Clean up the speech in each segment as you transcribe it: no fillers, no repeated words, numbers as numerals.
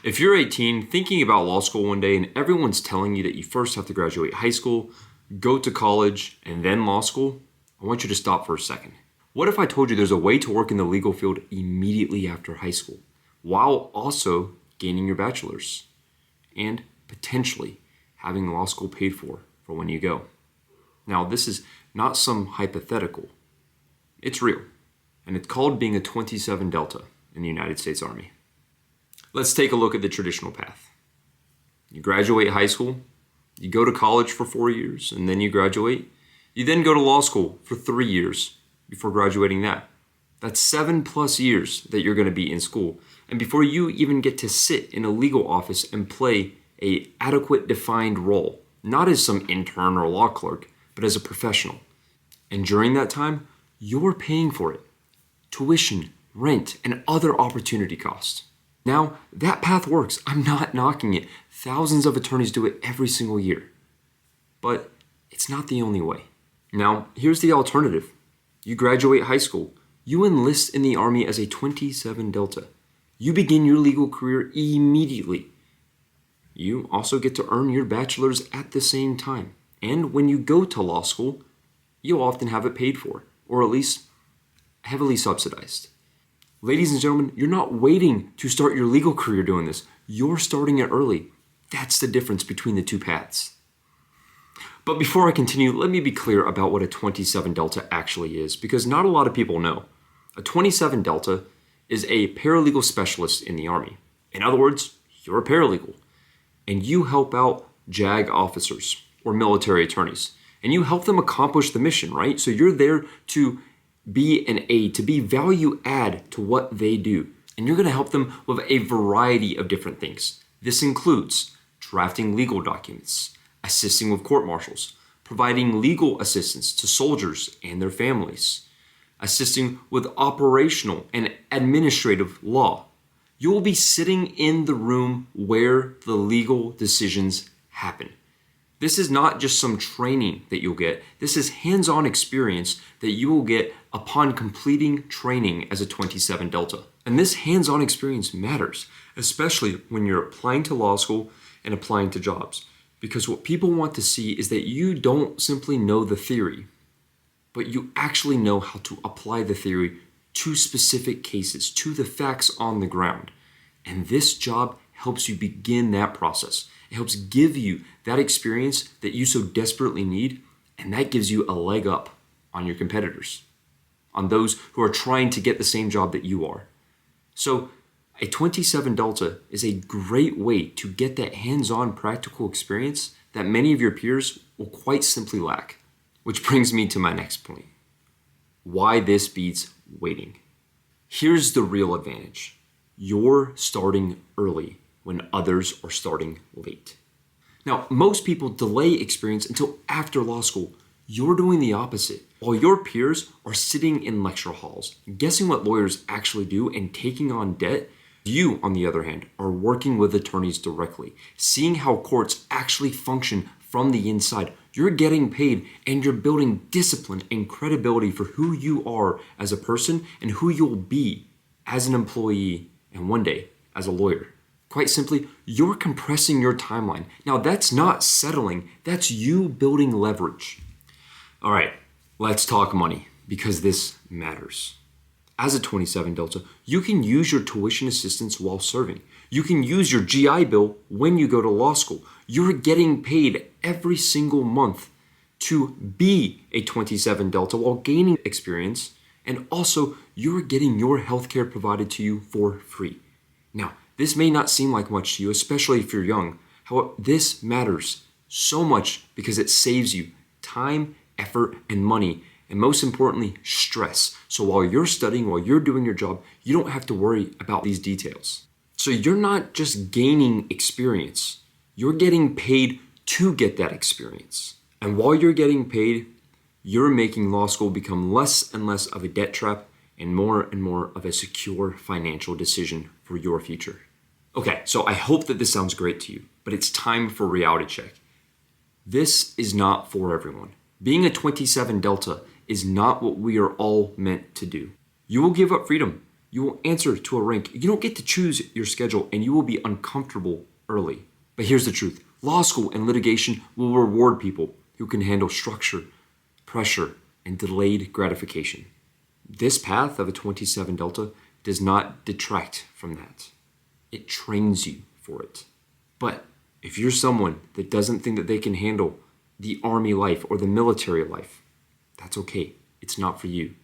If you're 18, thinking about law school one day and everyone's telling you that you first have to graduate high school, go to college, and then law school, I want you to stop for a second. What if I told you there's a way to work in the legal field immediately after high school, while also gaining your bachelor's, and potentially having law school paid for when you go? Now, this is not some hypothetical. It's real, and it's called being a 27 Delta in the United States Army. Let's take a look at the traditional path. You graduate high school, you go to college for 4 years, and then you graduate. You then go to law school for 3 years before graduating that. That's 7+ years that you're going to be in school. And before you even get to sit in a legal office and play a adequate defined role, not as some intern or law clerk, but as a professional. And during that time, you're paying for it. Tuition, rent, and other opportunity costs. Now, that path works. I'm not knocking it. Thousands of attorneys do it every single year. But it's not the only way. Now, here's the alternative. You graduate high school. You enlist in the Army as a 27 Delta. You begin your legal career immediately. You also get to earn your bachelor's at the same time. And when you go to law school, you'll often have it paid for, or at least heavily subsidized. Ladies and gentlemen, you're not waiting to start your legal career doing this. You're starting it early. That's the difference between the two paths. But before I continue, let me be clear about what a 27 Delta actually is, because not a lot of people know. A 27 Delta is a paralegal specialist in the Army. In other words, you're a paralegal, and you help out JAG officers or military attorneys, and you help them accomplish the mission, right? So you're there to be an aid, to be value add to what they do. And you're going to help them with a variety of different things. This includes drafting legal documents, assisting with court martials, providing legal assistance to soldiers and their families, assisting with operational and administrative law. You will be sitting in the room where the legal decisions happen. This is not just some training that you'll get. This is hands-on experience that you will get upon completing training as a 27 Delta. And this hands-on experience matters, especially when you're applying to law school and applying to jobs. Because what people want to see is that you don't simply know the theory, but you actually know how to apply the theory to specific cases, to the facts on the ground. And this job helps you begin that process. It helps give you that experience that you so desperately need, and that gives you a leg up on your competitors, on those who are trying to get the same job that you are. So a 27 Delta is a great way to get that hands-on practical experience that many of your peers will quite simply lack. Which brings me to my next point. Why this beats waiting. Here's the real advantage. You're starting early when others are starting late. Now, most people delay experience until after law school. You're doing the opposite. While your peers are sitting in lecture halls, guessing what lawyers actually do and taking on debt, you, on the other hand, are working with attorneys directly, seeing how courts actually function from the inside. You're getting paid and you're building discipline and credibility for who you are as a person and who you'll be as an employee and one day as a lawyer. Quite simply, you're compressing your timeline. Now, that's not settling. That's you building leverage. All right, let's talk money because this matters. As a 27 Delta, you can use your tuition assistance while serving. You can use your GI Bill when you go to law school. You're getting paid every single month to be a 27 Delta while gaining experience, and also you're getting your healthcare provided to you for free. Now, this may not seem like much to you, especially if you're young. However, this matters so much because it saves you time, effort, and money, and most importantly, stress. So while you're studying, while you're doing your job, you don't have to worry about these details. So you're not just gaining experience, you're getting paid to get that experience. And while you're getting paid, you're making law school become less and less of a debt trap and more of a secure financial decision for your future. Okay, so I hope that this sounds great to you, but it's time for reality check. This is not for everyone. Being a 27 Delta is not what we are all meant to do. You will give up freedom. You will answer to a rank. You don't get to choose your schedule, and you will be uncomfortable early. But here's the truth. Law school and litigation will reward people who can handle structure, pressure, and delayed gratification. This path of a 27 Delta does not detract from that. It trains you for it. But if you're someone that doesn't think that they can handle the army life or the military life, that's okay. It's not for you.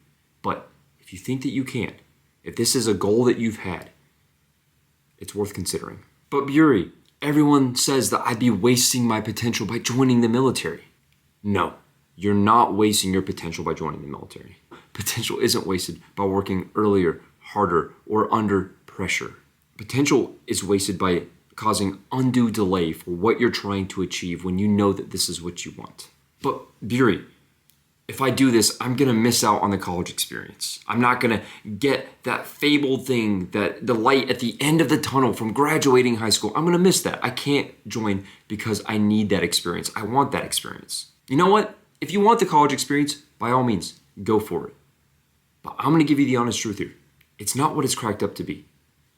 But if you think that you can, if this is a goal that you've had, it's worth considering. But Buri, everyone says that I'd be wasting my potential by joining the military. No, you're not wasting your potential by joining the military. Potential isn't wasted by working earlier, harder, or under pressure. Potential is wasted by causing undue delay for what you're trying to achieve when you know that this is what you want. But Buri, if I do this, I'm gonna miss out on the college experience. I'm not gonna get that fabled thing, that the light at the end of the tunnel from graduating high school. I'm gonna miss that. I can't join because I need that experience. I want that experience. You know what? If you want the college experience, by all means, go for it. But I'm gonna give you the honest truth here. It's not what it's cracked up to be.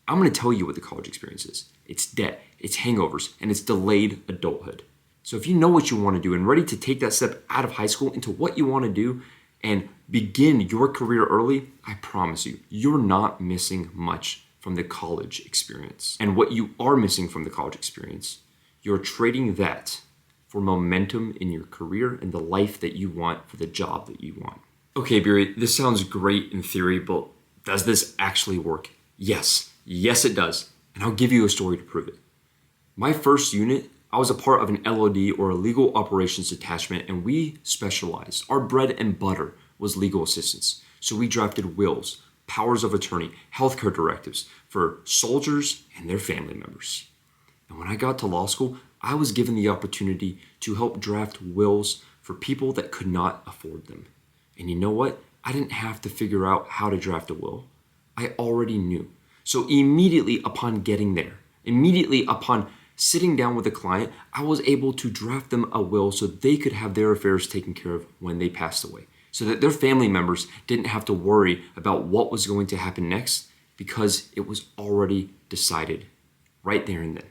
I'm gonna tell you what the college experience is. It's debt, it's hangovers, and it's delayed adulthood. So if you know what you want to do and ready to take that step out of high school into what you want to do and begin your career early, I promise you, you're not missing much from the college experience. And what you are missing from the college experience, you're trading that for momentum in your career and the life that you want for the job that you want. Okay, Buri, this sounds great in theory, but does this actually work? Yes, it does. And I'll give you a story to prove it. My first unit, I was a part of an LOD or a legal operations detachment, and we specialized. Our bread and butter was legal assistance. So we drafted wills, powers of attorney, healthcare directives for soldiers and their family members. And when I got to law school, I was given the opportunity to help draft wills for people that could not afford them. And you know what? I didn't have to figure out how to draft a will. I already knew. So immediately upon getting there, immediately upon sitting down with a client, I was able to draft them a will so they could have their affairs taken care of when they passed away, so that their family members didn't have to worry about what was going to happen next because it was already decided right there and then.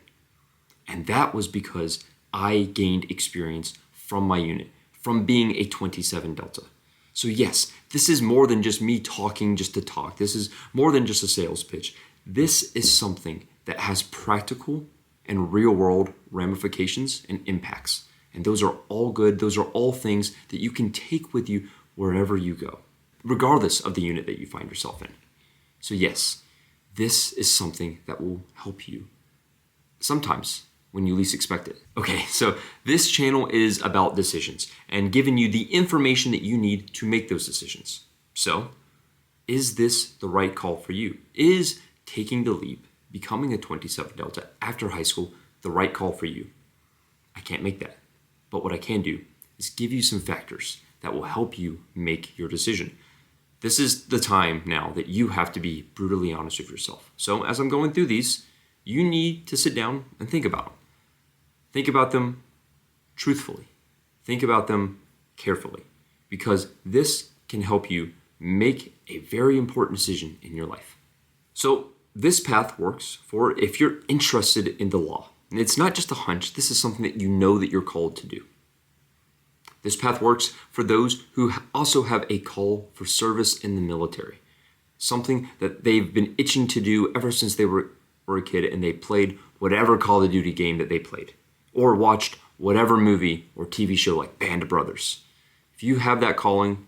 And that was because I gained experience from my unit, from being a 27 Delta. So yes, this is more than just me talking just to talk. This is more than just a sales pitch. This is something that has practical and real world ramifications and impacts. And those are all good. Those are all things that you can take with you wherever you go, regardless of the unit that you find yourself in. So yes, this is something that will help you sometimes when you least expect it. Okay, so this channel is about decisions and giving you the information that you need to make those decisions. So, is this the right call for you? Is taking the leap, becoming a 27 Delta after high school, the right call for you? I can't make that. But what I can do is give you some factors that will help you make your decision. This is the time now that you have to be brutally honest with yourself. So as I'm going through these, you need to sit down and think about them. Think about them truthfully. Think about them carefully, because this can help you make a very important decision in your life. So this path works for if you're interested in the law. And it's not just a hunch. This is something that you know that you're called to do. This path works for those who also have a call for service in the military, something that they've been itching to do ever since they were a kid and they played whatever Call of Duty game that they played, or watched whatever movie or TV show like Band of Brothers. If you have that calling,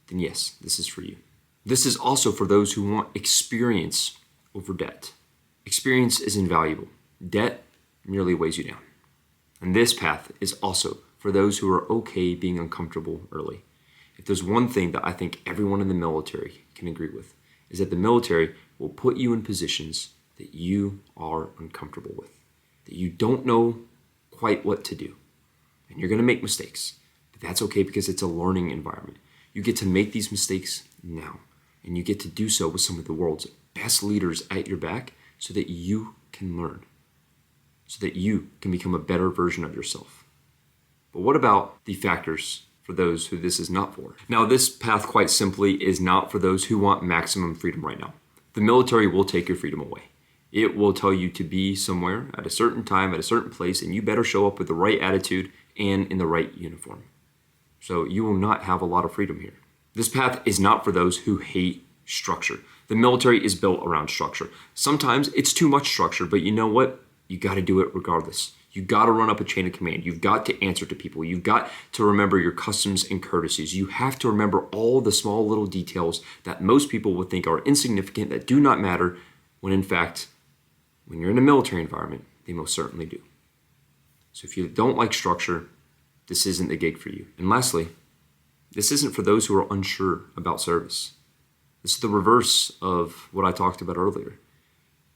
then yes, this is for you. This is also for those who want experience over debt. Experience is invaluable. Debt merely weighs you down. And this path is also for those who are okay being uncomfortable early. If there's one thing that I think everyone in the military can agree with, is that the military will put you in positions that you are uncomfortable with, that you don't know quite what to do. And you're gonna make mistakes, but that's okay because it's a learning environment. You get to make these mistakes now, and you get to do so with some of the world's best leaders at your back so that you can learn, so that you can become a better version of yourself. But what about the factors for those who this is not for? Now, this path, quite simply, is not for those who want maximum freedom right now. The military will take your freedom away. It will tell you to be somewhere at a certain time, at a certain place, and you better show up with the right attitude and in the right uniform. So you will not have a lot of freedom here. This path is not for those who hate structure. The military is built around structure. Sometimes it's too much structure, but you know what? You got to do it regardless. You got to run up a chain of command. You've got to answer to people. You've got to remember your customs and courtesies. You have to remember all the small little details that most people would think are insignificant, that do not matter, when in fact, when you're in a military environment, they most certainly do. So if you don't like structure, this isn't the gig for you. And lastly, this isn't for those who are unsure about service. This is the reverse of what I talked about earlier.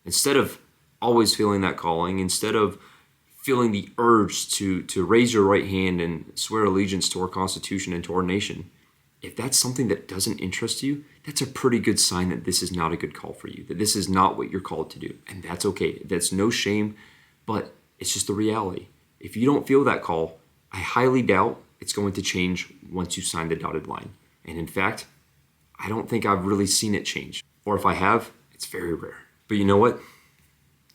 Instead of always feeling that calling, instead of feeling the urge to raise your right hand and swear allegiance to our Constitution and to our nation, if that's something that doesn't interest you, that's a pretty good sign that this is not a good call for you, that this is not what you're called to do. And that's okay. That's no shame, but it's just the reality. If you don't feel that call, I highly doubt it's going to change once you sign the dotted line. And in fact, I don't think I've really seen it change. Or if I have, it's very rare. But you know what?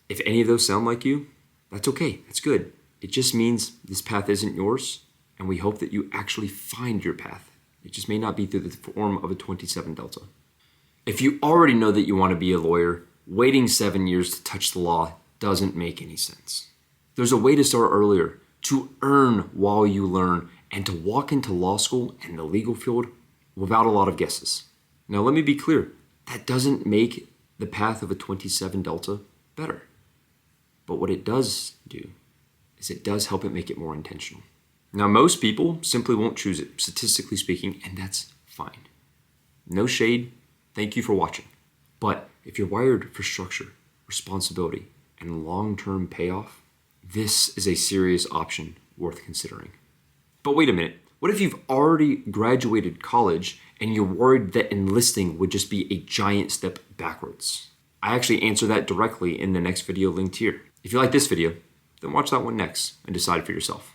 If any of those sound like you, that's okay. That's good. It just means this path isn't yours, and we hope that you actually find your path. It just may not be through the form of a 27 Delta. If you already know that you want to be a lawyer, waiting 7 years to touch the law doesn't make any sense. There's a way to start earlier, to earn while you learn, and to walk into law school and the legal field without a lot of guesses. Now let me be clear, that doesn't make the path of a 27 Delta better. But what it does do is it does help it make it more intentional. Now most people simply won't choose it, statistically speaking, and that's fine. No shade, thank you for watching. But if you're wired for structure, responsibility, and long-term payoff, this is a serious option worth considering. But wait a minute, what if you've already graduated college and you're worried that enlisting would just be a giant step backwards? I actually answer that directly in the next video linked here. If you like this video, then watch that one next and decide for yourself.